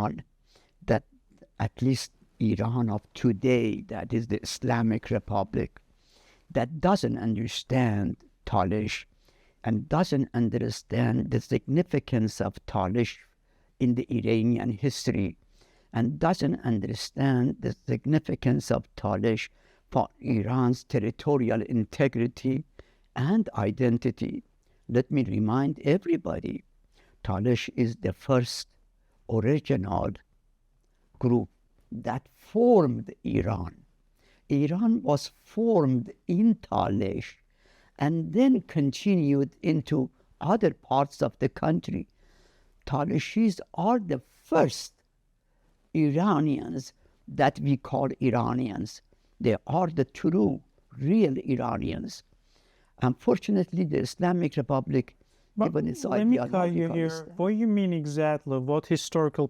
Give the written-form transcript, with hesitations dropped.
Iran, that at least Iran of today, that is the Islamic Republic, that doesn't understand Talysh and doesn't understand the significance of Talysh in the Iranian history, and doesn't understand the significance of Talysh for Iran's territorial integrity and identity. Let me remind everybody, Talysh is the first original group that formed Iran. Iran was formed in Talysh and then continued into other parts of the country. Talishis are the first Iranians that we call Iranians. They are the true, real Iranians. Unfortunately, the Islamic Republic, But given its let me cut you ideological here. What do you mean exactly? What historical